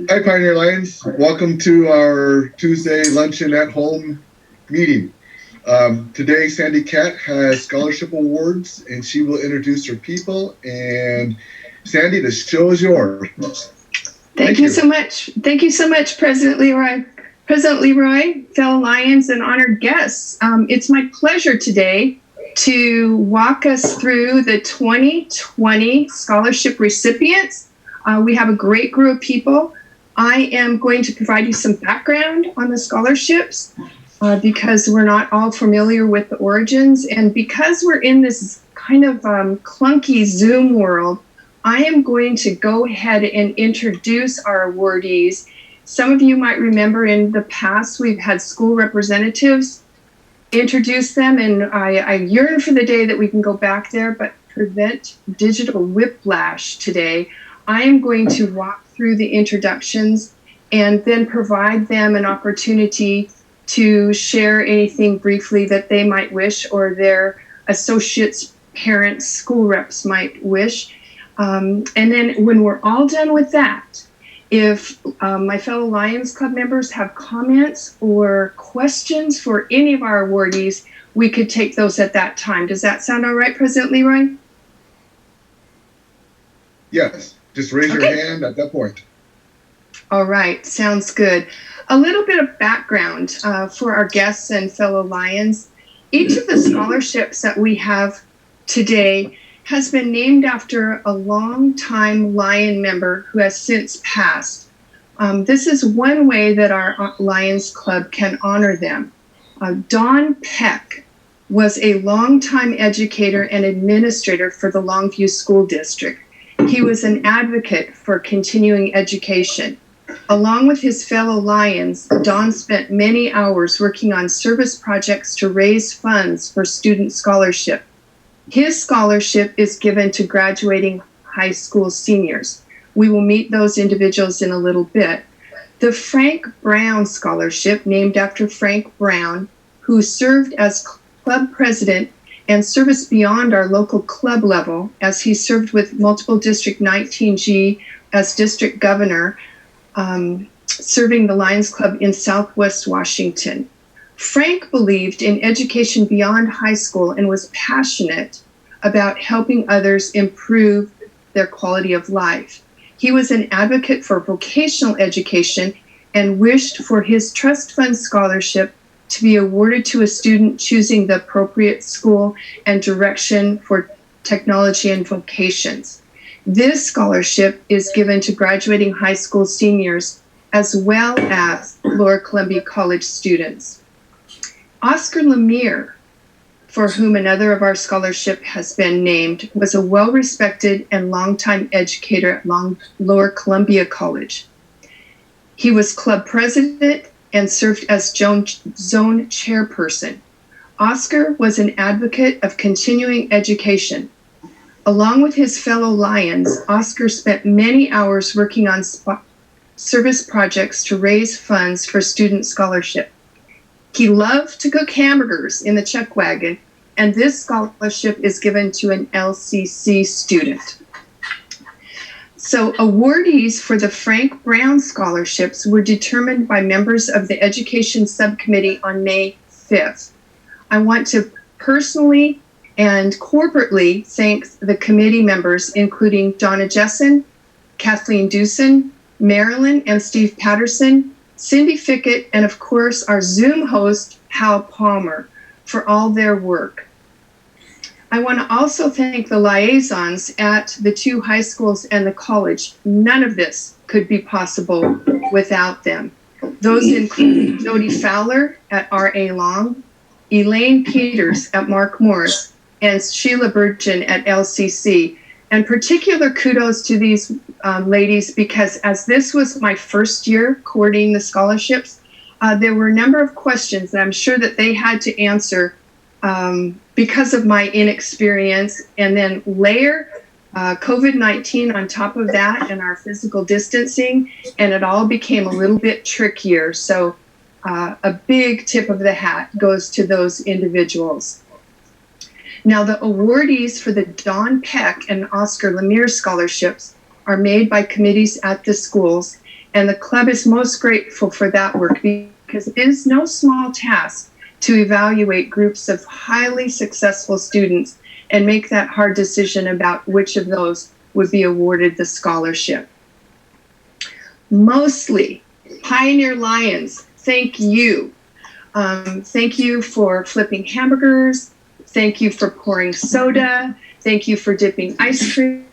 Hi, Pioneer Lions. Welcome to our Tuesday luncheon at home meeting. Today, Sandy Cat has scholarship awards, and she will introduce her people. And Sandy, the show is yours. Thank you so much. Thank you so much, President Leroy. President Leroy, fellow Lions, and honored guests. It's my pleasure today to walk us through the 2020 scholarship recipients. We have a great group of people. I am going to provide you some background on the scholarships because we're not all familiar with the origins. And because we're in this kind of clunky Zoom world, I am going to go ahead and introduce our awardees. Some of you might remember in the past we've had school representatives introduce them, and I yearn for the day that we can go back there, but prevent digital whiplash today. I am going to walk through the introductions and then provide them an opportunity to share anything briefly that they might wish or their associates, parents, school reps might wish. And then when we're all done with that, if my fellow Lions Club members have comments or questions for any of our awardees, we could take those at that time. Does that sound all right, President Leroy? Yes, just raise your hand at that point. All right, sounds good. A little bit of background for our guests and fellow Lions. Each of the scholarships that we have today has been named after a longtime Lion member who has since passed. This is one way that our Lions Club can honor them. Don Peck was a longtime educator and administrator for the Longview School District. He was an advocate for continuing education. Along with his fellow Lions, Don spent many hours working on service projects to raise funds for student scholarship. His scholarship is given to graduating high school seniors. We will meet those individuals in a little bit. The Frank Brown Scholarship, named after Frank Brown, who served as club president and service beyond our local club level, as he served with multiple District 19G as district governor, serving the Lions Club in Southwest Washington. Frank believed in education beyond high school and was passionate about helping others improve their quality of life. He was an advocate for vocational education and wished for his trust fund scholarship to be awarded to a student choosing the appropriate school and direction for technology and vocations. This scholarship is given to graduating high school seniors as well as Lower Columbia College students. Oscar Lemire, for whom another of our scholarship has been named, was a well-respected and longtime educator at Lower Columbia College. He was club president and served as zone chairperson. Oscar was an advocate of continuing education. Along with his fellow Lions, Oscar spent many hours working on service projects to raise funds for student scholarship. He loved to cook hamburgers in the chuck wagon, and this scholarship is given to an LCC student. So awardees for the Frank Brown scholarships were determined by members of the Education Subcommittee on May 5th. I want to personally and corporately thank the committee members, including Donna Jessen, Kathleen Dewson, Marilyn and Steve Patterson, Cindy Fickett, and of course our Zoom host, Hal Palmer, for all their work. I want to also thank the liaisons at the two high schools and the college. None of this could be possible without them. Those include Jody Fowler at R.A. Long, Elaine Peters at Mark Morris, and Sheila Burgeon at LCC. And particular kudos to these ladies, because as this was my first year coordinating the scholarships, there were a number of questions that I'm sure that they had to answer because of my inexperience, and then layer COVID-19 on top of that and our physical distancing, and it all became a little bit trickier. So a big tip of the hat goes to those individuals. Now, the awardees for the Don Peck and Oscar Lemire scholarships are made by committees at the schools, And the club is most grateful for that work because it is no small task to evaluate groups of highly successful students and make that hard decision about which of those would be awarded the scholarship. Mostly, Pioneer Lions, thank you. Thank you for flipping hamburgers. Thank you for pouring soda. Thank you for dipping ice cream.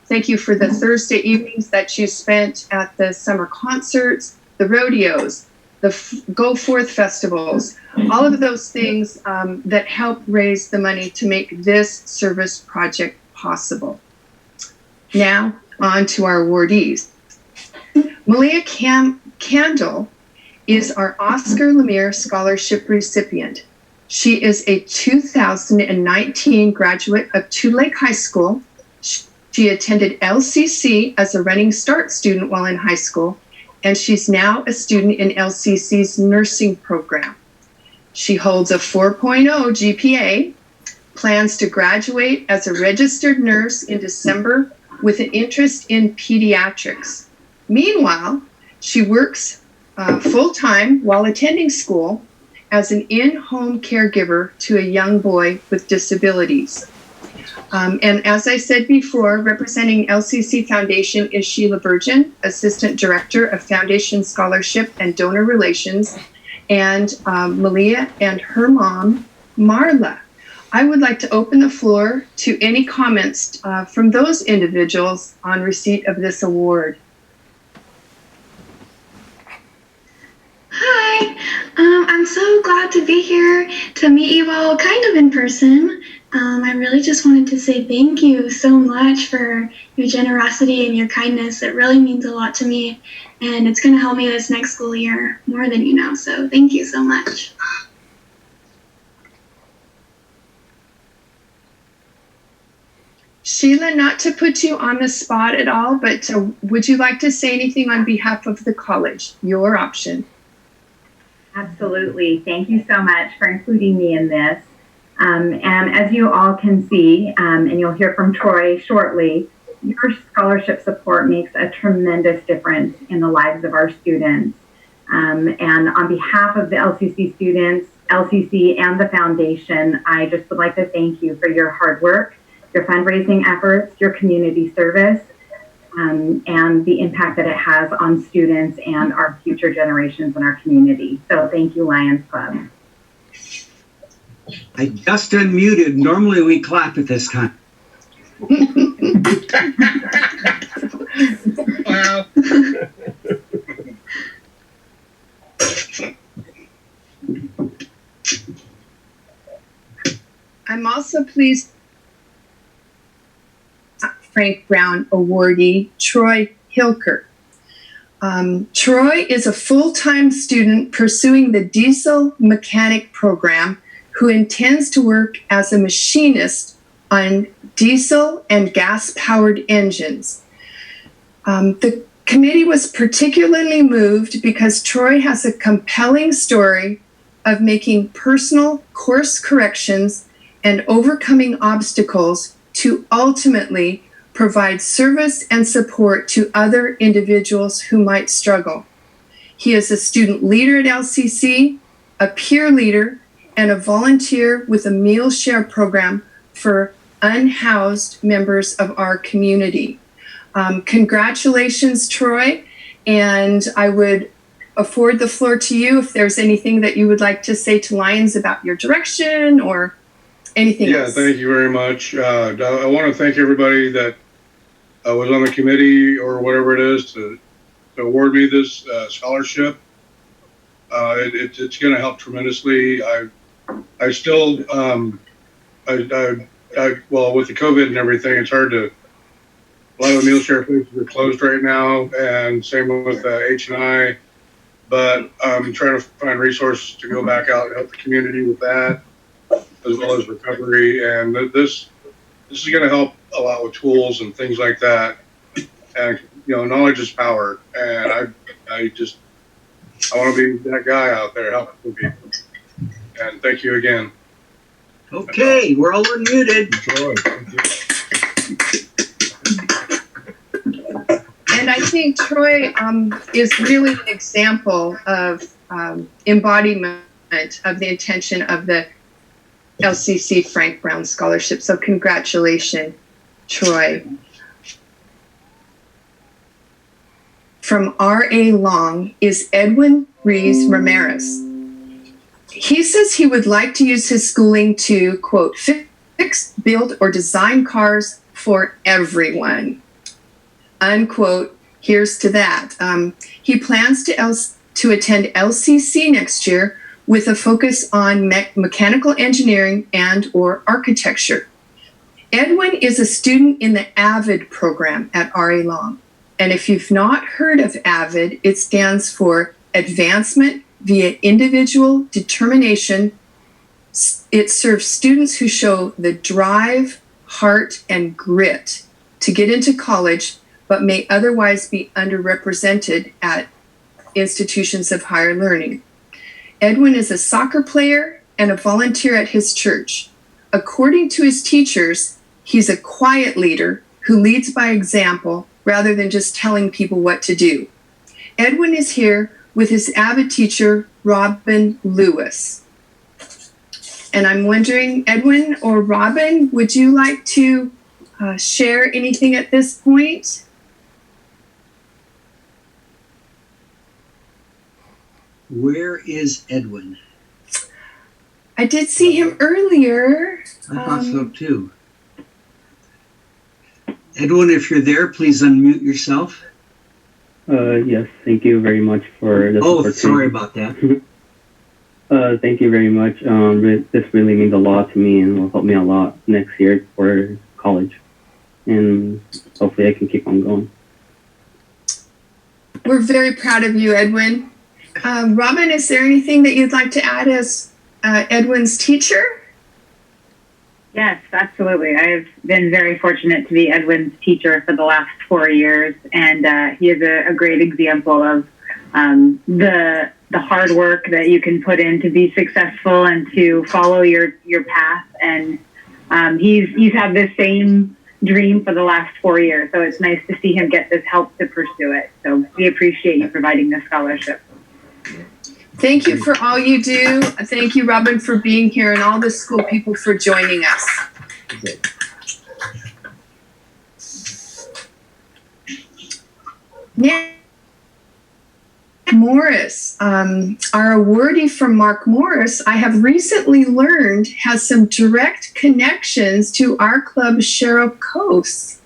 Thank you for the Thursday evenings that you spent at the summer concerts, the rodeos, the Go Forth festivals, all of those things that help raise the money to make this service project possible. Now, on to our awardees. Malia Candle is our Oscar Lemire Scholarship recipient. She is a 2019 graduate of Two Lake High School. She attended LCC as a Running Start student while in high school, and she's now a student in LCC's nursing program. She holds a 4.0 GPA, plans to graduate as a registered nurse in December with an interest in pediatrics. Meanwhile, she works full-time while attending school as an in-home caregiver to a young boy with disabilities. And as I said before, representing LCC Foundation is Sheila Virgin, Assistant Director of Foundation Scholarship and Donor Relations, and Malia and her mom, Marla. I would like to open the floor to any comments from those individuals on receipt of this award. Hi, I'm so glad to be here to meet you all kind of in person. I really just wanted to say thank you so much for your generosity and your kindness. It really means a lot to me, and it's going to help me this next school year more than you know, so thank you so much. Sheila, not to put you on the spot at all, but would you like to say anything on behalf of the college? Your option. Absolutely. Thank you so much for including me in this. And as you all can see, and you'll hear from Troy shortly, your scholarship support makes a tremendous difference in the lives of our students. And on behalf of the LCC students, LCC, and the foundation, I just would like to thank you for your hard work, your fundraising efforts, your community service, and the impact that it has on students and our future generations in our community. So thank you, Lions Club. I just unmuted. Normally we clap at this time. Wow. I'm also pleased Frank Brown awardee, Troy Hilker. Troy is a full-time student pursuing the diesel mechanic program who intends to work as a machinist on diesel and gas-powered engines. The committee was particularly moved because Troy has a compelling story of making personal course corrections and overcoming obstacles to ultimately provide service and support to other individuals who might struggle. He is a student leader at LCC, a peer leader, and a volunteer with a meal share program for unhoused members of our community. Congratulations, Troy, and I would afford the floor to you if there's anything that you would like to say to Lions about your direction or anything else. Yeah, thank you very much. I want to thank everybody that was on the committee or whatever it is to award me this scholarship. It's going to help tremendously. I still, well, with the COVID and everything, it's hard to, a lot of the meal share places are closed right now, and same with H&I, but I'm trying to find resources to go back out and help the community with that, as well as recovery. And this is going to help a lot with tools and things like that. And, you know, knowledge is power. And I want to be that guy out there helping people. And thank you again. Okay, we're all unmuted. Troy, thank you. And I think Troy is really an example of embodiment of the intention of the LCC Frank Brown Scholarship. So congratulations, Troy. From R.A. Long is Edwin Ruiz Ramirez. He says he would like to use his schooling to, quote, fix, build, or design cars for everyone, unquote. Here's to that. He plans to attend LCC next year with a focus on mechanical engineering and or architecture. Edwin is a student in the AVID program at R.A. Long. And if you've not heard of AVID, it stands for Advancement via Individual Determination. It serves students who show the drive, heart, and grit to get into college, but may otherwise be underrepresented at institutions of higher learning. Edwin is a soccer player and a volunteer at his church. According to his teachers, he's a quiet leader who leads by example rather than just telling people what to do. Edwin is here with his AVID teacher, Robin Lewis. And I'm wondering, Edwin or Robin, would you like to share anything at this point? Where is Edwin? I did see him earlier. I thought so too. Edwin, if you're there, please unmute yourself. Yes, thank you very much for this opportunity. Sorry about that. Thank you very much. This really means a lot to me and will help me a lot next year for college. And hopefully I can keep on going. We're very proud of you, Edwin. Robin, is there anything that you'd like to add as Edwin's teacher? Yes, absolutely. I've been very fortunate to be Edwin's teacher for the last 4 years, and he is a great example of the hard work that you can put in to be successful and to follow your path. And he's had the same dream for the last 4 years, so it's nice to see him get this help to pursue it. So we appreciate you providing the scholarship. Thank you for all you do. Thank you, Robin, for being here, and all the school people for joining us. Now, Morris, our awardee from Mark Morris, I have recently learned has some direct connections to our club, Cheryl Coase.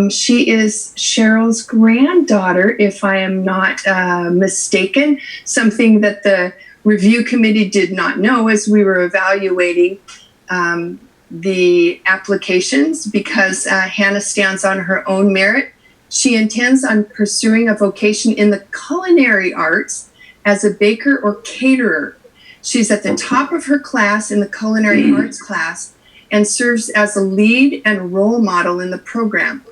She is Cheryl's granddaughter, if I am not mistaken, something that the review committee did not know as we were evaluating the applications, because Hannah stands on her own merit. She intends on pursuing a vocation in the culinary arts as a baker or caterer. She's at the top of her class in the culinary arts class and serves as a lead and role model in the program.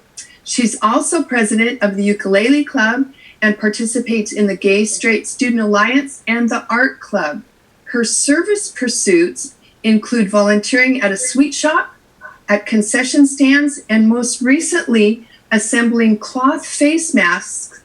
She's also president of the Ukulele Club and participates in the Gay Straight Student Alliance and the Art Club. Her service pursuits include volunteering at a sweet shop, at concession stands, and most recently, assembling cloth face masks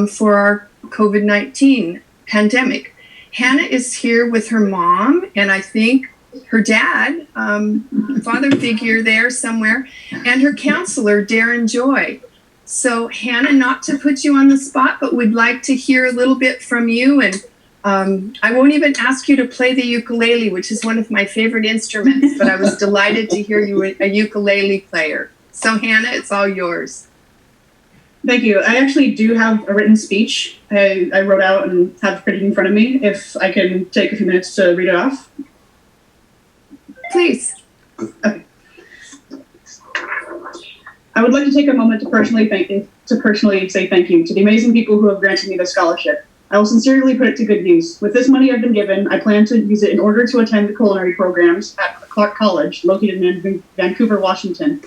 for our COVID-19 pandemic. Hannah is here with her mom, and I think her dad, father figure there somewhere, and her counselor, Darren Joy. So Hannah, not to put you on the spot, but we'd like to hear a little bit from you. And I won't even ask you to play the ukulele, which is one of my favorite instruments, but I was delighted to hear you a ukulele player. So Hannah, it's all yours. Thank you. I actually do have a written speech I wrote out and have printed in front of me. If I can take a few minutes to read it off. Please. Okay. I would like to take a moment to personally say thank you to the amazing people who have granted me this scholarship. I will sincerely put it to good use. With this money I've been given, I plan to use it in order to attend the culinary programs at Clark College, located in Vancouver, Washington.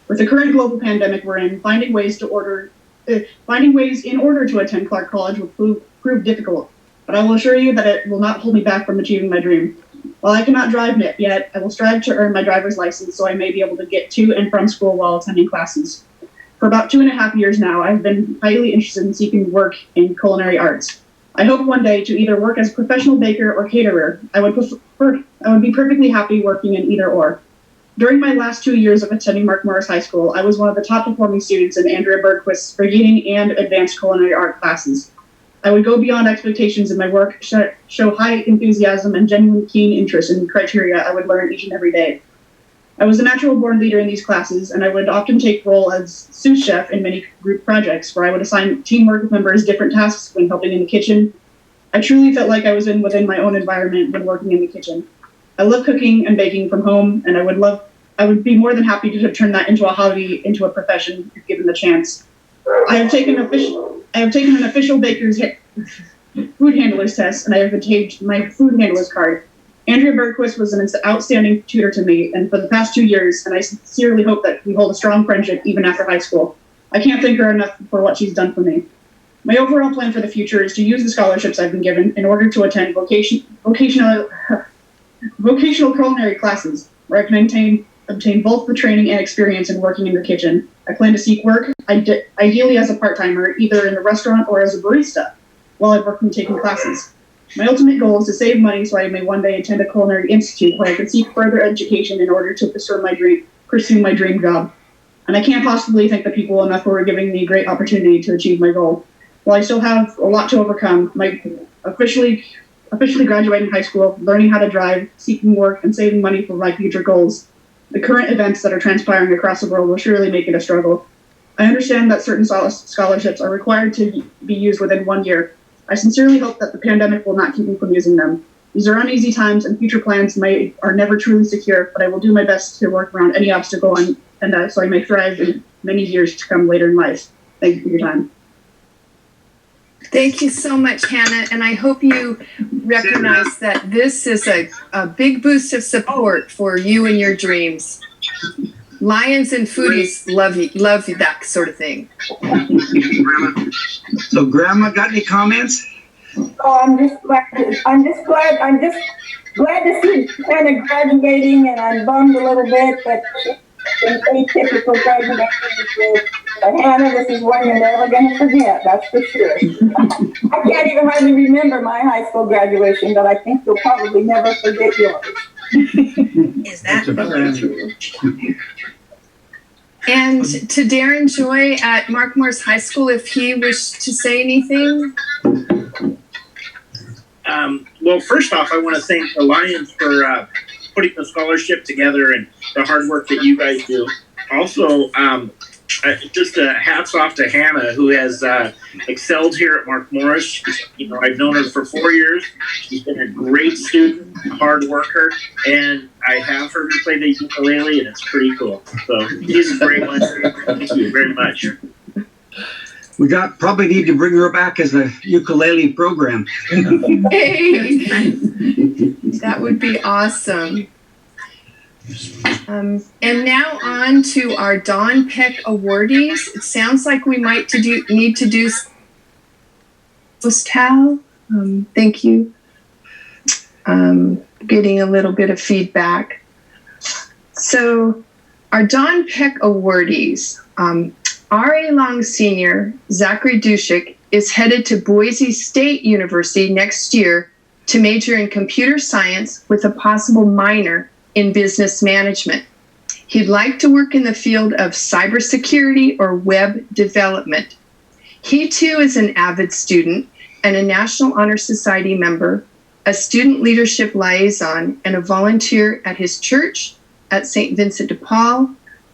With the current global pandemic we're in, finding ways in order to attend Clark College will prove difficult, but I will assure you that it will not hold me back from achieving my dream. While I cannot drive yet, I will strive to earn my driver's license so I may be able to get to and from school while attending classes. For about 2.5 years now, I've been highly interested in seeking work in culinary arts. I hope one day to either work as a professional baker or caterer. I would be perfectly happy working in either or. During my last 2 years of attending Mark Morris High School, I was one of the top performing students in Andrea Bergquist's beginning and advanced culinary art classes. I would go beyond expectations in my work, show high enthusiasm and genuine keen interest in criteria I would learn each and every day. I was a natural born leader in these classes, and I would often take role as sous chef in many group projects where I would assign teamwork members different tasks when helping in the kitchen. I truly felt like I was within my own environment when working in the kitchen. I love cooking and baking from home, and I would be more than happy to turn that into a hobby, into a profession, if given the chance. I have taken an official baker's food handler's test, and I have obtained my food handler's card. Andrea Bergquist was an outstanding tutor to me, and for the past 2 years, and I sincerely hope that we hold a strong friendship even after high school. I can't thank her enough for what she's done for me. My overall plan for the future is to use the scholarships I've been given in order to attend vocational culinary classes, where I can obtain both the training and experience in working in the kitchen. I plan to seek work, ideally as a part-timer, either in the restaurant or as a barista, while I'm working taking classes. My ultimate goal is to save money so I may one day attend a culinary institute where I can seek further education in order to pursue my dream job. And I can't possibly thank the people enough who are giving me a great opportunity to achieve my goal. While I still have a lot to overcome, my officially graduating high school, learning how to drive, seeking work, and saving money for my future goals, the current events that are transpiring across the world will surely make it a struggle. I understand that certain scholarships are required to be used within 1 year. I sincerely hope that the pandemic will not keep me from using them. These are uneasy times, and future plans are never truly secure, but I will do my best to work around any obstacle and so I may thrive in many years to come later in life. Thank you for your time. Thank you so much, Hannah, and I hope you recognize that this is a big boost of support for you and your dreams. Lions and foodies love you, that sort of thing. So, Grandma, got any comments? Oh, I'm just glad to see Hannah graduating, and I'm bummed a little bit, but it's atypical graduation. But Hannah, this is one you're never going to forget, that's for sure. I can't even hardly remember my high school graduation, but I think you'll probably never forget yours. Is that true? And to Darren Joy at Mark Morris High School, if he wished to say anything. Well, first off, I want to thank the Lions for putting the scholarship together and the hard work that you guys do. Also, just hats off to Hannah, who has excelled here at Mark Morris. I've known her for 4 years. She's been a great student, a hard worker, and I have heard her play the ukulele, and it's pretty cool. So she's a great one. Thank you very much. We probably need to bring her back as a ukulele program. Hey, that would be awesome. And now on to our Don Peck Awardees. It sounds like we might need to do post-tal. Thank you. Getting a little bit of feedback. So our Don Peck Awardees. R.A. Long Sr., Zachary Dusek, is headed to Boise State University next year to major in computer science with a possible minor in business management. He'd like to work in the field of cybersecurity or web development. He too is an avid student and a National Honor Society member, a student leadership liaison, and a volunteer at his church at St. Vincent de Paul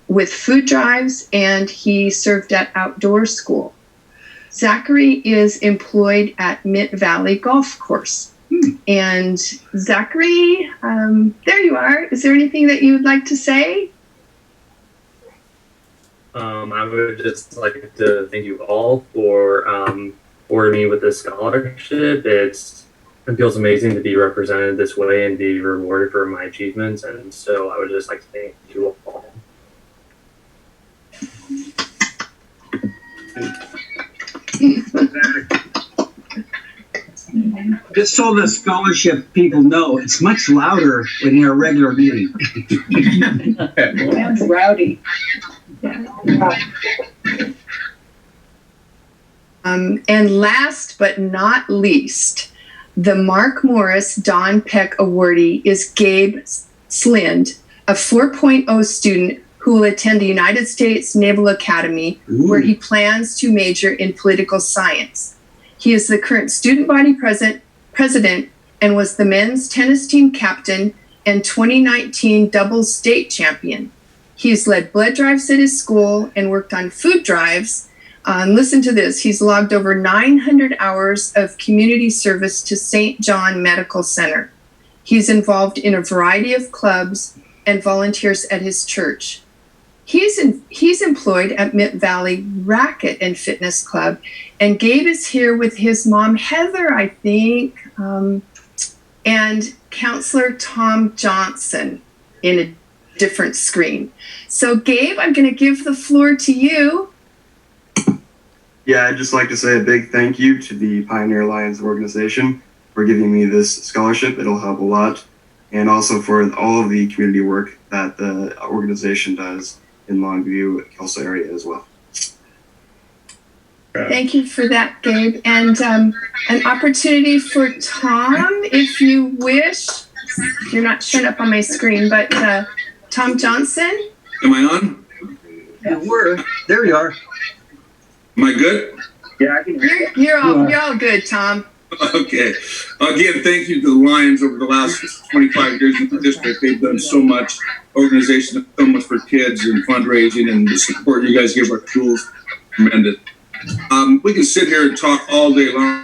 with food drives, and he served at outdoor school. Zachary is employed at Mint Valley Golf Course. And Zachary, there you are. Is there anything that you would like to say? I would just like to thank you all for awarding me with this scholarship. It feels amazing to be represented this way and be rewarded for my achievements. And so I would just like to thank you all. Just so the scholarship people know, it's much louder when you're a regular meeting. Sounds rowdy. And last but not least, the Mark Morris Don Peck Awardee is Gabe Slind, a 4.0 student who will attend the United States Naval Academy, where he plans to major in political science. He is the current student body president and was the men's tennis team captain and 2019 doubles state champion. He has led blood drives at his school and worked on food drives. And listen to this, he's logged over 900 hours of community service to St. John Medical Center. He's involved in a variety of clubs and volunteers at his church. He's employed at Mitt Valley Racket and Fitness Club, and Gabe is here with his mom, Heather, I think, and counselor Tom Johnson in a different screen. So Gabe, I'm going to give the floor to you. Yeah, I'd just like to say a big thank you to the Pioneer Lions organization for giving me this scholarship. It'll help a lot. And also for all of the community work that the organization does in Longview, Kelso area as well. Thank you for that, Gabe. And an opportunity for Tom, if you wish. You're not showing up on my screen, but Tom Johnson. Am I on? There you are. Am I good? Yeah, I can hear you. You're all good, Tom. Okay. Again, thank you to the Lions over the last 25 years in the district. They've done so much. Organization has done so much for kids and fundraising, and the support you guys give our schools, tremendous. We can sit here and talk all day long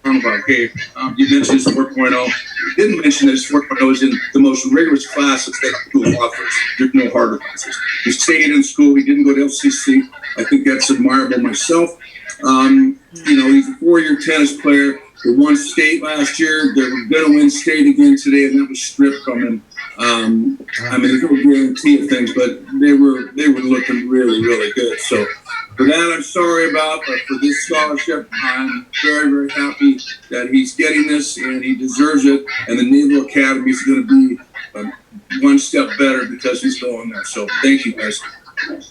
about, okay, you mentioned this 4.0. You didn't mention this 4.0 is in the most rigorous classes that school offers. There's no harder classes. You stayed in school. He didn't go to LCC. I think that's admirable myself. You know, he's a 4-year tennis player. They won state last year. They were going to win state again today, and that was stripped from him. I mean, there's no guarantee of things, but they were looking really, really good. So for that, I'm sorry about, but for this scholarship, I'm very, very happy that he's getting this, and he deserves it. And the Naval Academy is going to be one step better because he's going there. So thank you, guys.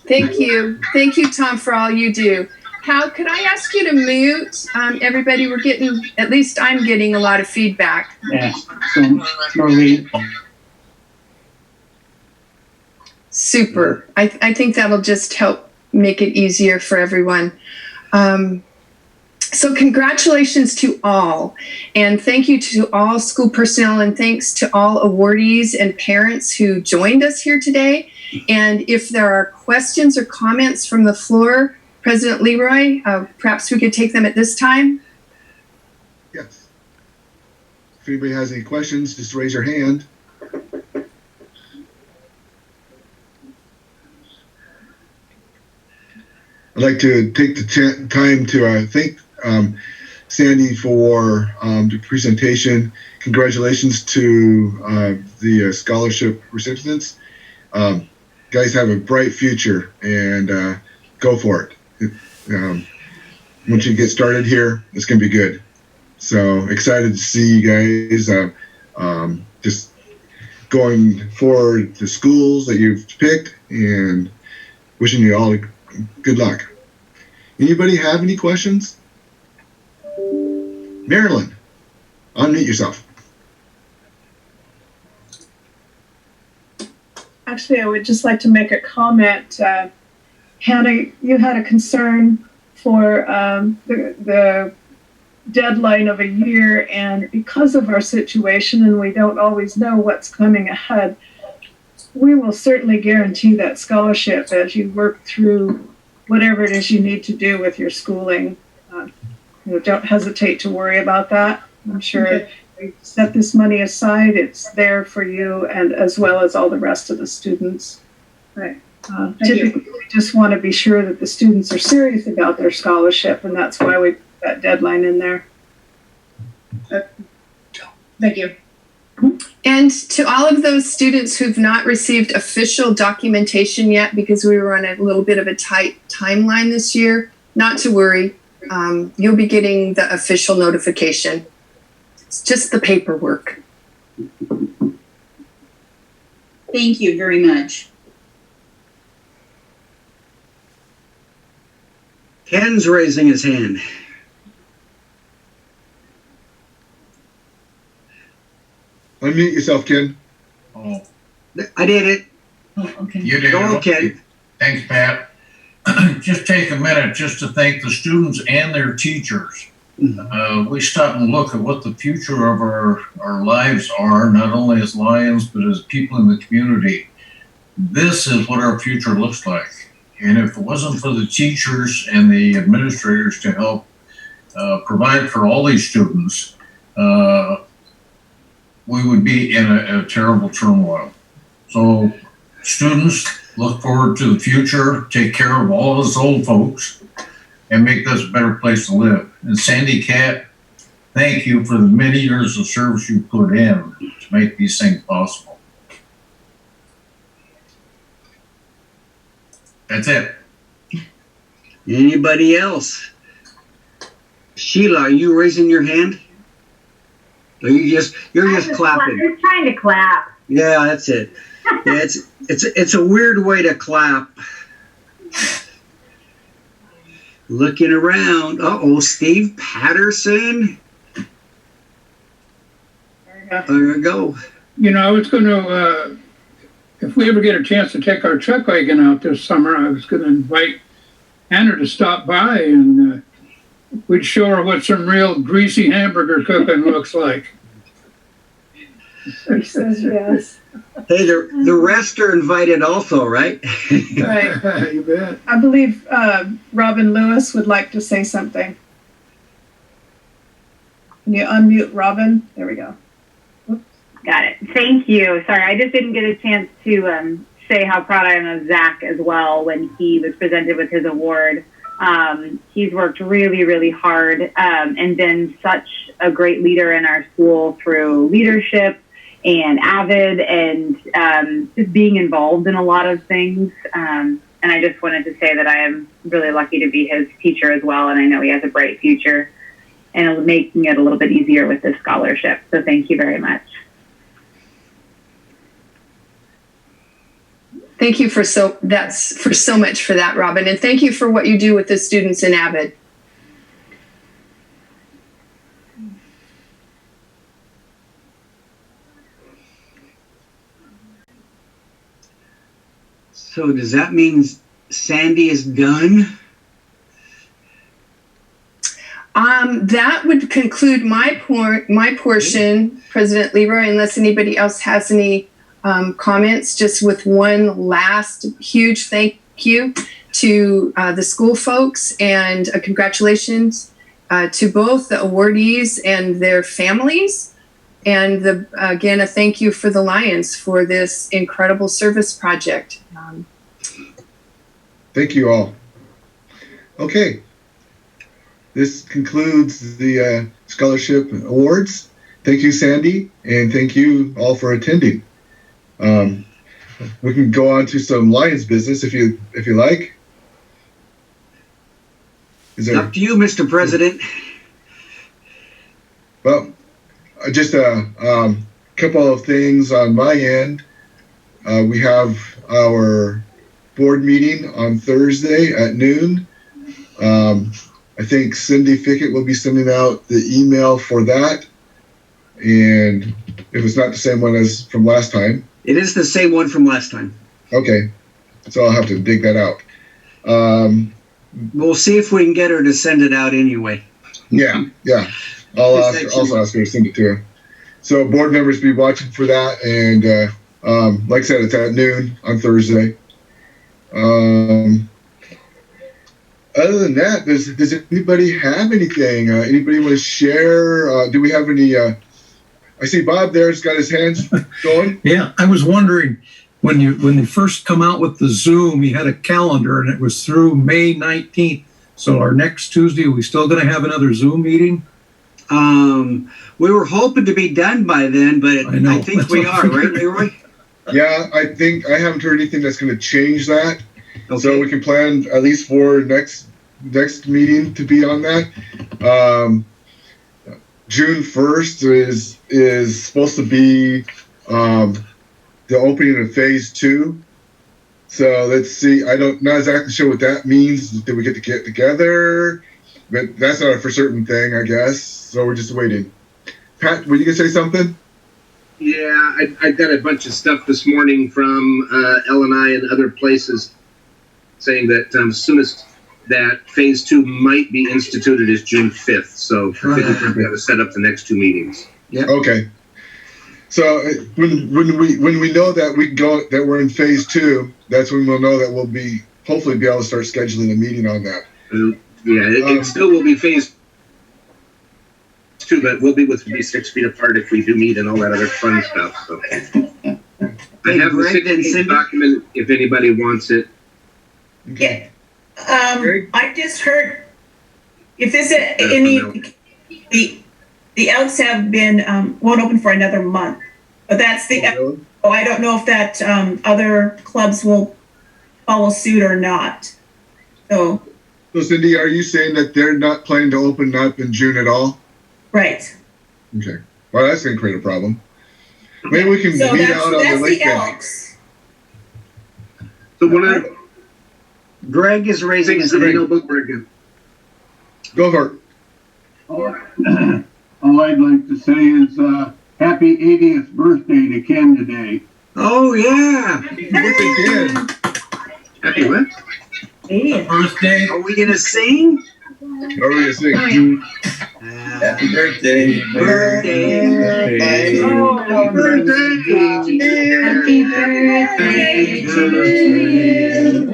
Thank you. Thank you, Tom, for all you do. How could I ask you to mute? Everybody, we're getting, at least I'm getting a lot of feedback. Yeah, so Marlene. Super. I think that'll just help make it easier for everyone. So congratulations to all, and thank you to all school personnel, and thanks to all awardees and parents who joined us here today. And if there are questions or comments from the floor, President Leroy, perhaps we could take them at this time. Yes. If anybody has any questions, just raise your hand. I'd like to take the time to thank Sandy for the presentation. Congratulations to the scholarship recipients. Guys have a bright future, and go for it. Once you get started here, it's going to be good. So excited to see you guys just going forward to schools that you've picked, and wishing you all good luck. Anybody have any questions? Marilyn, unmute yourself. Actually, I would just like to make a comment. Hannah, you had a concern for the deadline of a year, and because of our situation and we don't always know what's coming ahead, we will certainly guarantee that scholarship as you work through whatever it is you need to do with your schooling. Don't hesitate to worry about that. I'm sure we set this money aside. It's there for you, and as well as all the rest of the students. Right. Typically, we just want to be sure that the students are serious about their scholarship, and that's why we put that deadline in there. Thank you. And to all of those students who've not received official documentation yet, because we were on a little bit of a tight timeline this year, not to worry. You'll be getting the official notification. It's just the paperwork. Thank you very much. Ken's raising his hand. Unmute yourself, Ken. Oh, I did it. Oh, okay. you did. Go, Okay. Ken. Thanks, Pat. Just take a minute just to thank the students and their teachers. We stop and look at what the future of our lives are, not only as Lions, but as people in the community. This is what our future looks like. And if it wasn't for the teachers and the administrators to help provide for all these students, we would be in a terrible turmoil. So students, look forward to the future, take care of all of us old folks, and make this a better place to live. And Sandy Cat, thank you for the many years of service you put in to make these things possible. That's it. Anybody else? Sheila, are you raising your hand? Or you're just clapping? I'm just trying to clap. Yeah, that's it. Yeah, it's a weird way to clap. Looking around. Uh-oh, Steve Patterson. There you go. You know, I was going to, if we ever get a chance to take our chuck wagon out this summer, I was going to invite Hannah to stop by and we'd show her what some real greasy hamburger cooking looks like. She says yes. Hey, the rest are invited also, right? Right. You bet. I believe Robin Lewis would like to say something. Can you unmute Robin? There we go. Got it. Thank you. Sorry, I just didn't get a chance to say how proud I am of Zach as well when he was presented with his award. He's worked really, really hard and been such a great leader in our school through leadership and avid and just being involved in a lot of things. And I just wanted to say that I am really lucky to be his teacher as well. And I know he has a bright future and making it a little bit easier with this scholarship. So thank you very much. Thank you for so much for that, Robin. And thank you for what you do with the students in Avid. So does that mean Sandy is done? That would conclude my portion, President Leroy, unless anybody else has any comments, just with one last huge thank you to the school folks and congratulations to both the awardees and their families. And again, a thank you for the Lions for this incredible service project. Thank you all. Okay. This concludes the scholarship awards. Thank you, Sandy, and thank you all for attending. We can go on to some Lions business if you like. It's up to you, Mr. President. Well, just a couple of things on my end. We have our board meeting on Thursday at noon. I think Cindy Fickett will be sending out the email for that. And if it's not the same one as from last time. It is the same one from last time. Okay. So I'll have to dig that out. We'll see if we can get her to send it out anyway. Yeah. I'll also ask her to send it to her. So board members be watching for that. And like I said, it's at noon on Thursday. Other than that, does anybody have anything? Anybody want to share? Do we have any? I see Bob there's got his hands going. Yeah, I was wondering when you first come out with the Zoom, you had a calendar and it was through May 19th. So our next Tuesday, are we still going to have another Zoom meeting? We were hoping to be done by then, but I think we are, right, Leroy? Yeah, I think I haven't heard anything that's going to change that. Okay. So we can plan at least for next meeting to be on that. June 1st is supposed to be the opening of phase 2. So let's see. Not exactly sure what that means. Did we get to get together? But that's not a for certain thing, I guess. So we're just waiting. Pat, were you gonna say something? Yeah, I got a bunch of stuff this morning from L&I and other places saying that soonest that phase 2 might be instituted is June 5th. So I think we're going to have to set up the next 2 meetings. Yeah. Okay. So when we know that we're in phase 2, that's when we'll know that we'll hopefully be able to start scheduling a meeting on that. It still will be phase 2, but we'll be 6 feet apart if we do meet and all that other fun stuff. So I have the 6 document if anybody wants it. Yeah. I just heard if there's any the Elks have been won't open for another month, but that's the. Oh, I don't know if that other clubs will follow suit or not. So Cindy, are you saying that they're not planning to open up in June at all? Right. Okay. Well, that's going to create a problem. Maybe we can meet out on the lake then. So when Greg is raising his hand. Go for it. All I'd like to say is happy 80th birthday to Ken today. Oh, yeah. Happy birthday, Ken. Happy what? 80th birthday. Are we going to sing? Are we going to sing? Happy birthday. Birthday. Happy birthday to you.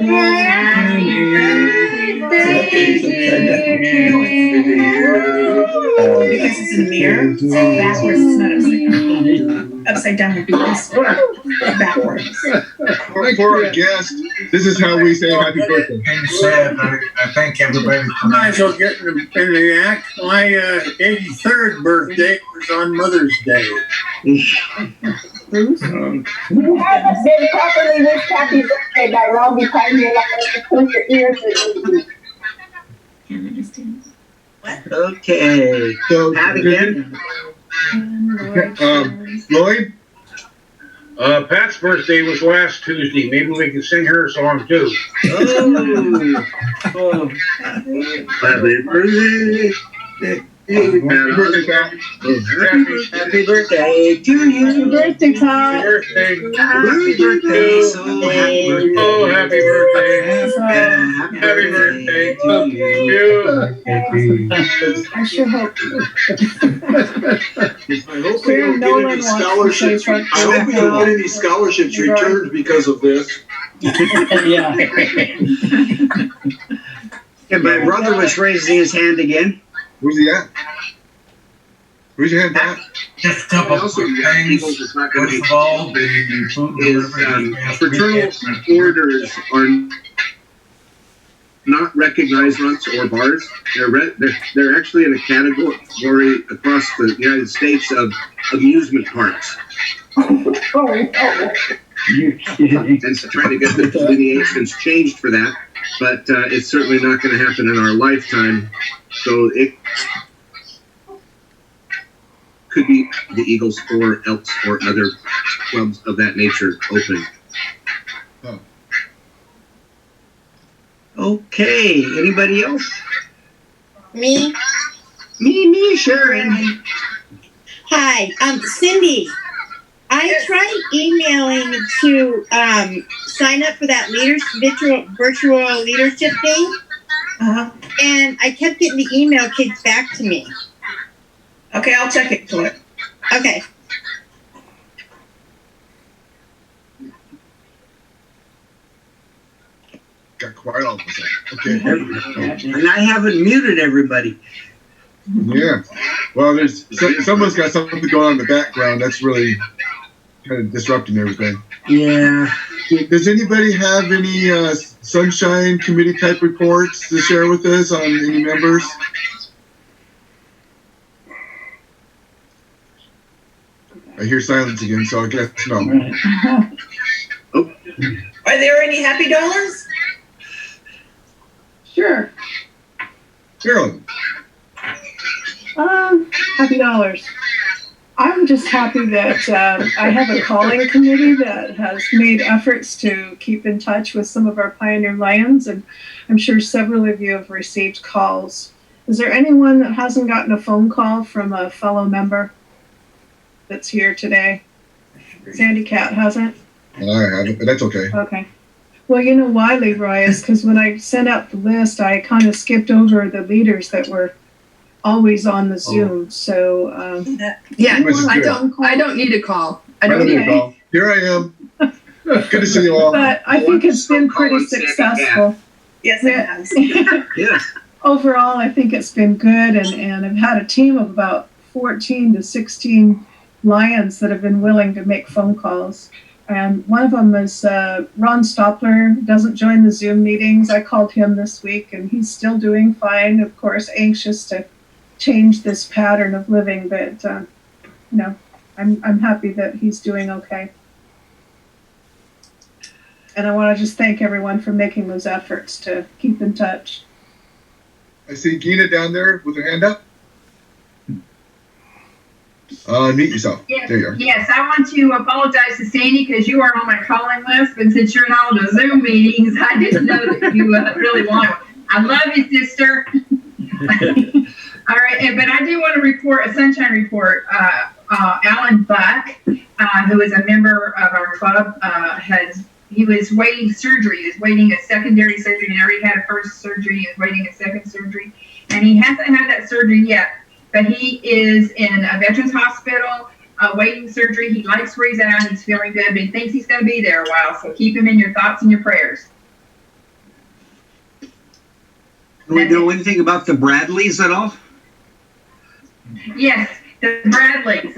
Because it's in the mirror, it's backwards, it's not upside down. Upside down would be this way. Backwards. For our guest, this is how we say happy birthday. I thank everybody. Might as well get in the act. My 83rd birthday was on Mother's Day. You haven't been properly wished happy birthday by Longview Pioneer Lions Club. Your ears are Okay. So, Pat again. Lloyd? Pat's birthday was last Tuesday. Maybe we can sing her a song too. Oh. Happy birthday. Happy birthday, Pat. Happy birthday to you. Happy birthday, Pat. Happy birthday. Happy birthday. So happy birthday. Oh, happy birthday. Happy birthday to you. I sure hope. I hope we don't get any scholarships. I hope we don't get any scholarships returned because of this. Yeah. And my brother was raising his hand again. Where's he at? Where's your hand, Pat? Just a couple of quick things. First of all, the food delivery. Fraternal orders are not recognized runts or bars. They're actually in a category across the United States of amusement parks. You're kidding. And so trying to get the delineations changed for that, but it's certainly not going to happen in our lifetime. So it could be the Eagles or Elks or other clubs of that nature open. Oh. Okay. Anybody else? Me, Sharon. hi, Cindy. I tried emailing to sign up for that virtual leadership thing, and I kept getting the email kicked back to me. Okay, I'll check into it. Okay. Got quiet all of a sudden. Okay. And I haven't muted everybody. Yeah. Well, someone's got something going on in the background that's really kind of disrupting everything. Yeah. Does anybody have any Sunshine Committee type reports to share with us on any members? I hear silence again, so I guess no. Are there any happy dollars? Sure. Carolyn. Happy dollars. I'm just happy that I have a calling committee that has made efforts to keep in touch with some of our Pioneer Lions, and I'm sure several of you have received calls. Is there anyone that hasn't gotten a phone call from a fellow member that's here today? Sandy Cat hasn't? I haven't, but that's okay. Okay. Well, you know why, Leroy, is because when I sent out the list, I kind of skipped over the leaders that were always on the Zoom. So yeah, I don't need a call. I don't need a call. Here I am. Good to see you all. But I think it's been pretty successful. Yes, it has. Yeah. Overall, I think it's been good, and I've had a team of about 14 to 16 Lions that have been willing to make phone calls. And one of them is Ron Stoppler, doesn't join the Zoom meetings. I called him this week, and he's still doing fine. Of course, anxious to change this pattern of living, but I'm happy that he's doing okay. And I want to just thank everyone for making those efforts to keep in touch. I see Gina down there with her hand up. Mute yourself. Yes, there you are. yes, I want to apologize to Sandy because you are on my calling list, but since you're in all the Zoom meetings, I didn't know that you really want it. I love you, sister. All right, but I do want to report a sunshine report. Alan Buck, who is a member of our club, he was waiting surgery. He was waiting a secondary surgery. He already had a first surgery. He was waiting a second surgery, and he hasn't had that surgery yet. But he is in a veterans hospital, waiting surgery. He likes where he's at. He's feeling good, but he thinks he's going to be there a while. So keep him in your thoughts and your prayers. Do we know anything about the Bradleys at all? Yes, the Bradleys.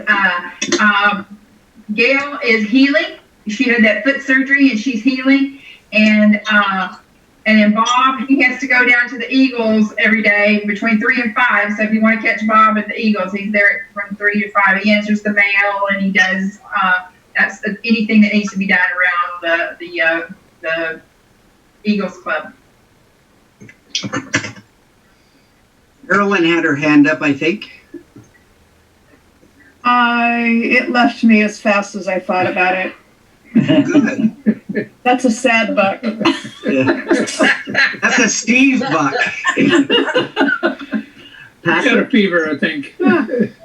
Gail is healing. She had that foot surgery and she's healing. And then Bob, he has to go down to the Eagles every day between 3 and 5. So if you want to catch Bob at the Eagles, he's there from 3 to 5. He answers the mail and he does that's anything that needs to be done around the Eagles Club. Carolyn had her hand up, I think. It left me as fast as I thought about it. Good. That's a sad buck. Yeah. That's a Steve buck. Got a fever, I think.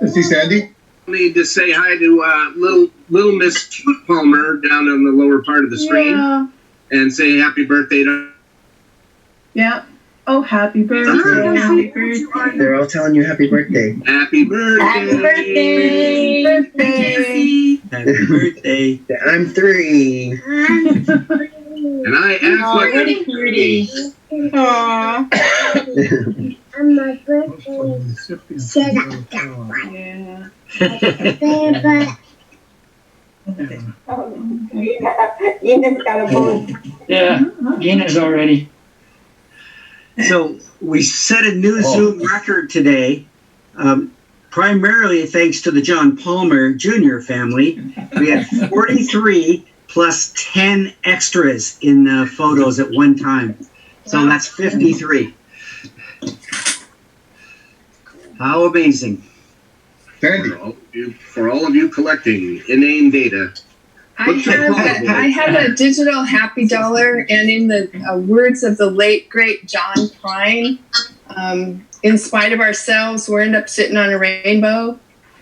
See Sandy? I need to say hi to little Miss Cute Palmer down on the lower part of the screen, and say happy birthday to. Yeah. Oh, happy birthday. Happy birthday. They're all telling you happy birthday. Happy birthday. Happy birthday. Happy birthday. I'm 3. And I act like really pretty. Aww. On my birthday, said I got one. Gina's got a bone. Yeah, Gina's already. So we set a new Zoom record today, primarily thanks to the John Palmer Jr. family. We had 43 plus 10 extras in the photos at one time. So that's 53. How amazing. Sandy. For all of you collecting inane data. I have a digital happy dollar, and in the words of the late, great John Prine, in spite of ourselves, we'll end up sitting on a rainbow.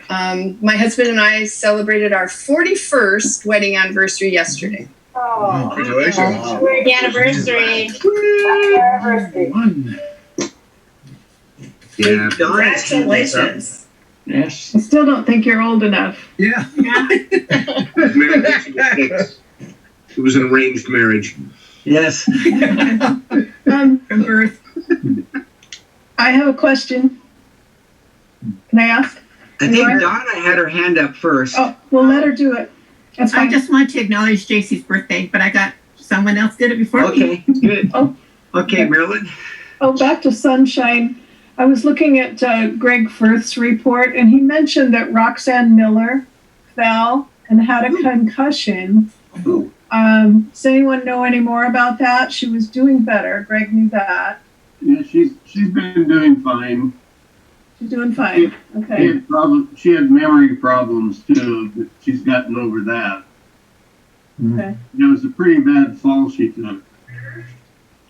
My husband and I celebrated our 41st wedding anniversary yesterday. Oh, congratulations. Happy anniversary. Yeah. Congratulations. Yes. I still don't think you're old enough. Yeah. It was an arranged marriage. Yes. From birth. I have a question. Can I ask? I think Donna had her hand up first. Oh, well, let her do it. That's fine. I just want to acknowledge JC's birthday, but I got someone else did it before me. Okay, good. Okay, Marilyn. Oh, back to sunshine. I was looking at Greg Firth's report, and he mentioned that Roxanne Miller fell and had a concussion. Does anyone know any more about that? She was doing better. Greg knew that. Yeah, she's been doing fine. She's doing fine. Okay. She had memory problems too, but she's gotten over that. Okay. It was a pretty bad fall she took.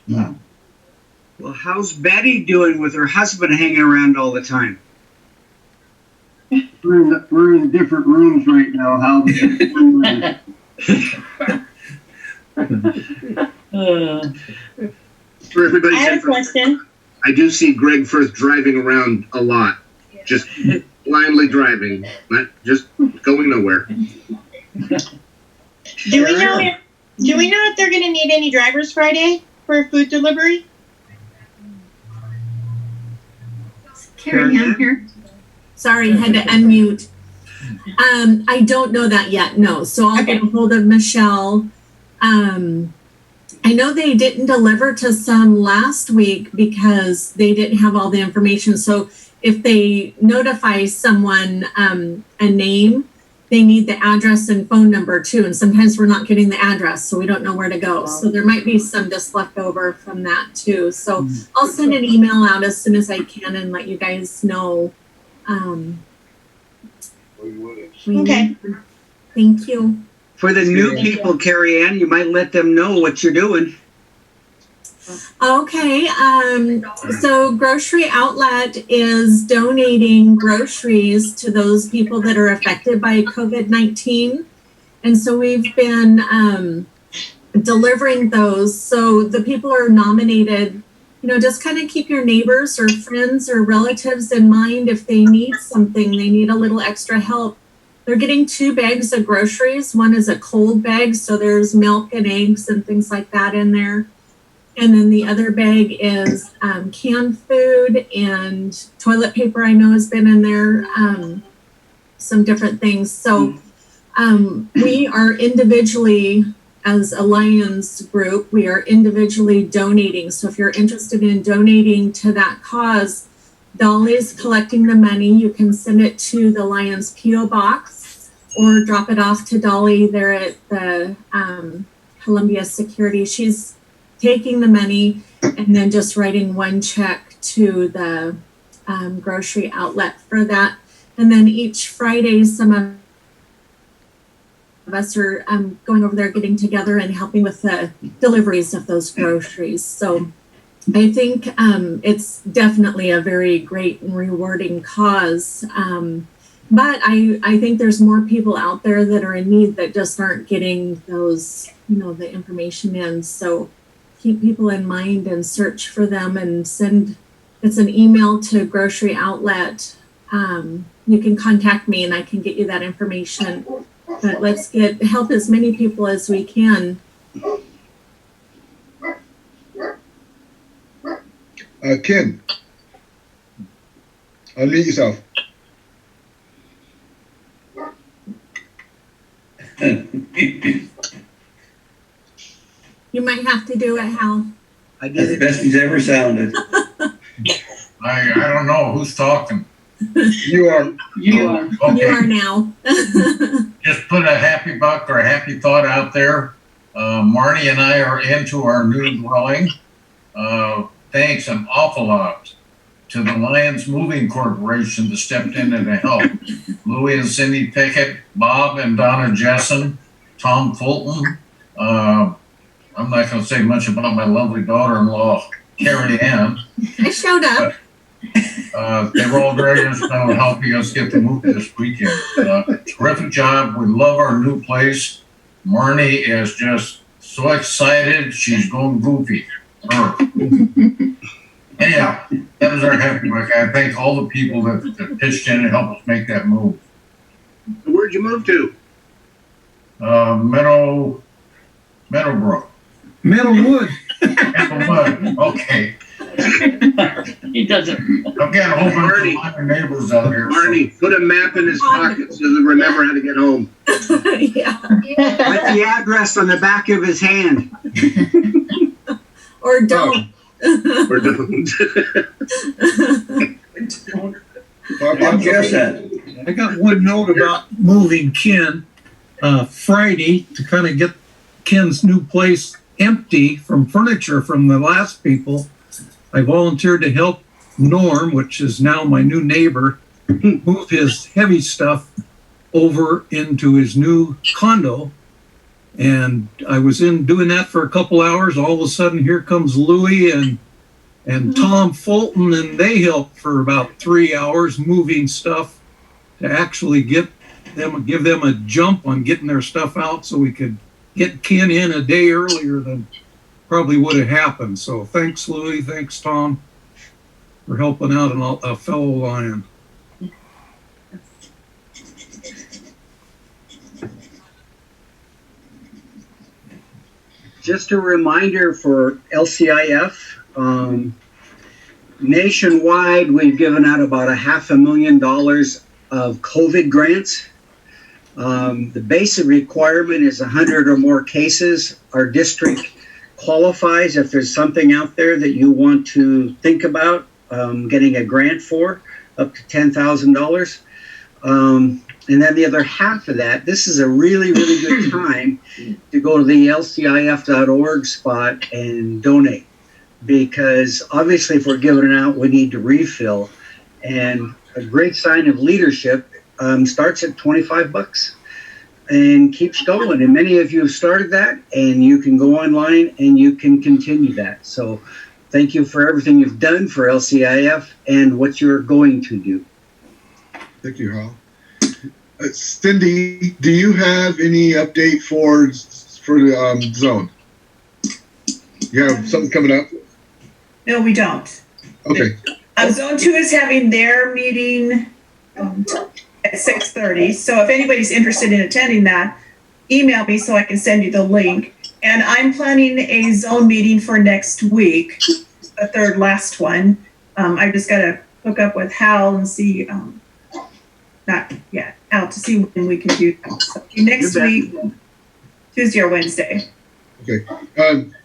Well, how's Betty doing with her husband hanging around all the time? We're in different rooms right now. How? For everybody's I have a question. I do see Greg Firth driving around a lot, just blindly driving, not just going nowhere. Do we know if they're going to need any drivers Friday for food delivery? Carrie Ann here. Sorry, had to unmute. I don't know that yet, no. So I'll get a hold of Michelle. I know they didn't deliver to some last week because they didn't have all the information. So if they notify someone a name, they need the address and phone number too. And sometimes we're not getting the address, so we don't know where to go. So there might be some just left over from that too. So I'll send an email out as soon as I can and let you guys know. Okay. Thank you. For the new people, Carrie Ann, you might let them know what you're doing. Okay, so Grocery Outlet is donating groceries to those people that are affected by COVID-19. And so we've been delivering those. So the people are nominated, you know, just kind of keep your neighbors or friends or relatives in mind if they need something, they need a little extra help. They're getting 2 bags of groceries. One is a cold bag, so there's milk and eggs and things like that in there. And then the other bag is canned food and toilet paper, I know has been in there, some different things. So we are individually, as a Lions group, we are individually donating. So if you're interested in donating to that cause, Dolly's collecting the money. You can send it to the Lions P.O. Box or drop it off to Dolly there at the Columbia Security. She's taking the money and then just writing one check to the grocery outlet for that. And then each Friday, some of us are going over there, getting together and helping with the deliveries of those groceries. So I think it's definitely a very great and rewarding cause. But I think there's more people out there that are in need that just aren't getting those, you know, the information in. So keep people in mind and search for them and send, it's an email to Grocery Outlet. You can contact me and I can get you that information. But let's help as many people as we can. Kim, unmute yourself. You might have to do it, Hal. I did the best he's ever sounded. I don't know who's talking. You are. You are. Okay. You are now. Just put a happy buck or a happy thought out there. Marnie and I are into our new dwelling. Thanks an awful lot to the Lions Moving Corporation that stepped in to help. Louie and Cindy Pickett, Bob and Donna Jessen, Tom Fulton. I'm not going to say much about my lovely daughter-in-law, Carrie Ann. I showed up. They were all very instrumental in helping us get the move this weekend. Terrific job. We love our new place. Marnie is just so excited. She's going goofy. Anyhow, that was our happy week. I thank all the people that pitched in and helped us make that move. Where'd you move to? Meadowbrook. Meadowwood. Meadowwood. Okay. He doesn't. I'm getting a whole bunch of neighbors out here. Marnie, put a map in his pocket so he'll remember how to get home. Yeah. Write the address on the back of his hand. Or don't. Or don't. I got one note about moving Ken. Friday, to kind of get Ken's new place empty from furniture from the last people, I volunteered to help Norm, which is now my new neighbor, move his heavy stuff over into his new condo. And I was in doing that for a couple hours. All of a sudden, here comes Louie and Tom Fulton, and they helped for about 3 hours moving stuff to actually give them a jump on getting their stuff out so we could get Ken in a day earlier than probably would have happened. So thanks, Louie. Thanks, Tom, for helping out a fellow Lion. Just a reminder for LCIF, nationwide, we've given out about $500,000 of COVID grants. The basic requirement is 100 or more cases. Our district qualifies if there's something out there that you want to think about getting a grant for, up to $10,000. And then the other half of that, this is a really, really good time to go to the lcif.org spot and donate. Because obviously if we're giving it out, we need to refill. And a great sign of leadership starts at $25 and keeps going. And many of you have started that, and you can go online and you can continue that. So thank you for everything you've done for LCIF and what you're going to do. Thank you, Hal. Cindy, do you have any update for the zone? You have something coming up? No, we don't. Okay. Zone 2 is having their meeting at 6:30. So if anybody's interested in attending that, email me so I can send you the link. And I'm planning a zone meeting for next week, the third last one. I just got to hook up with Hal and see, Hal to see when we can do that. So next week, Tuesday or Wednesday. Okay.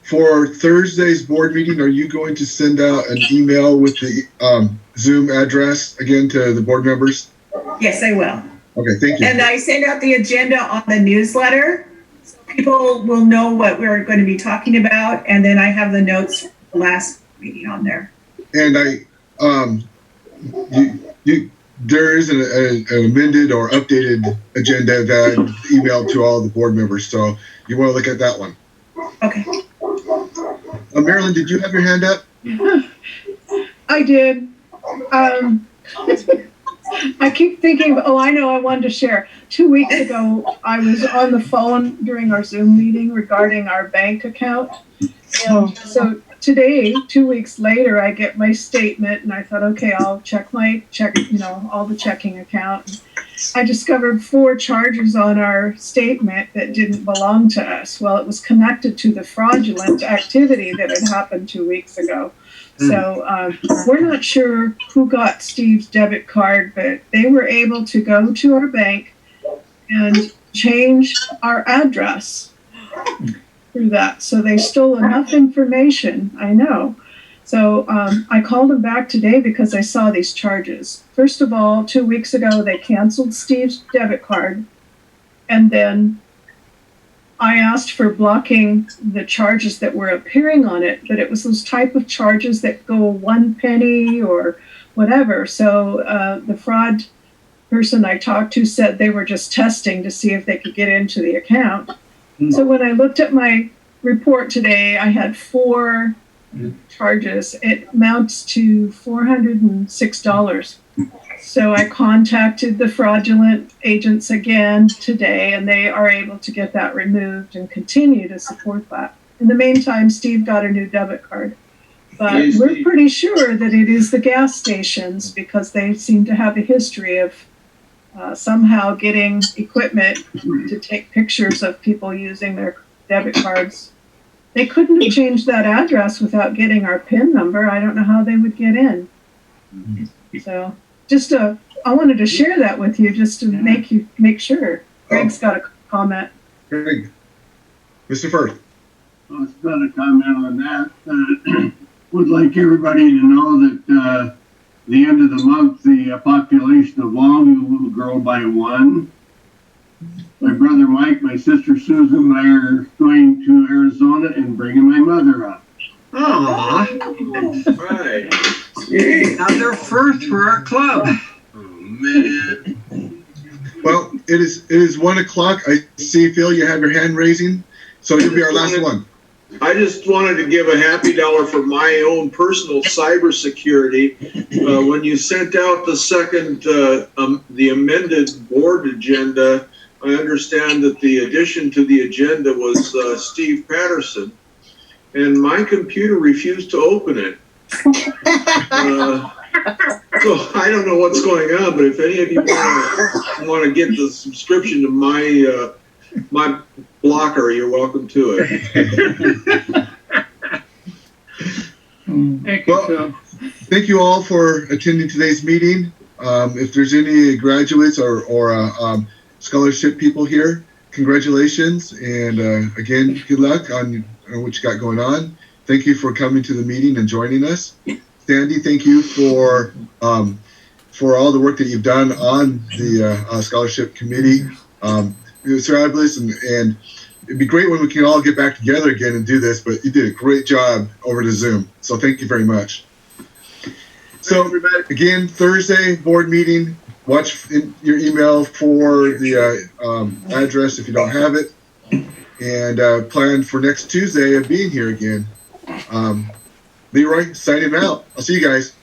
For Thursday's board meeting, are you going to send out an email with the Zoom address again to the board members? Yes, I will. Okay, thank you. And I send out the agenda on the newsletter, so people will know what we're going to be talking about, and then I have the notes from the last meeting on there. And there is an amended or updated agenda that I emailed to all the board members, so you want to look at that one. Okay. Marilyn, did you have your hand up? I did. I keep thinking, I know, I wanted to share. 2 weeks ago, I was on the phone during our Zoom meeting regarding our bank account. And so today, 2 weeks later, I get my statement and I thought, okay, I'll check all the checking account. I discovered 4 charges on our statement that didn't belong to us. Well, it was connected to the fraudulent activity that had happened 2 weeks ago. So we're not sure who got Steve's debit card, but they were able to go to our bank and change our address through that. So they stole enough information, I know. So I called them back today because I saw these charges. First of all, 2 weeks ago, they canceled Steve's debit card. And then I asked for blocking the charges that were appearing on it, but it was those type of charges that go 1 penny or whatever. So the fraud person I talked to said they were just testing to see if they could get into the account. So when I looked at my report today, I had 4 charges. It amounts to $406. So I contacted the fraudulent agents again today, and they are able to get that removed and continue to support that. In the meantime, Steve got a new debit card. But we're pretty sure that it is the gas stations because they seem to have a history of somehow getting equipment to take pictures of people using their debit cards. They couldn't have changed that address without getting our PIN number. I don't know how they would get in. So I wanted to share that with you just to make sure. Greg's got a comment. Greg. Mr. Firth. I was going to comment on that. Would like everybody to know that the end of the month, the population of Longview will grow by 1. My brother Mike, my sister Susan, and I are going to Arizona and bringing my mother up. Aww. Right. Another first for our club. Oh, man. Well, it is 1 o'clock. I see, Phil, you have your hand raising, so you'll be our last one. I just wanted to give a happy dollar for my own personal cybersecurity. When you sent out the second, the amended board agenda, I understand that the addition to the agenda was Steve Patterson, and my computer refused to open it. So I don't know what's going on, but if any of you want to get the subscription to my blocker, you're welcome to it. Well, thank you all for attending today's meeting. If there's any graduates or scholarship people here, congratulations, and again, good luck on what you got going on. Thank you for coming to the meeting and joining us. Sandy, thank you for all the work that you've done on the scholarship committee. It was fabulous, and it'd be great when we can all get back together again and do this, but you did a great job over to Zoom. So thank you very much. So again, Thursday board meeting, watch in your email for the address if you don't have it, and plan for next Tuesday of being here again. Leroy, signing out. I'll see you guys.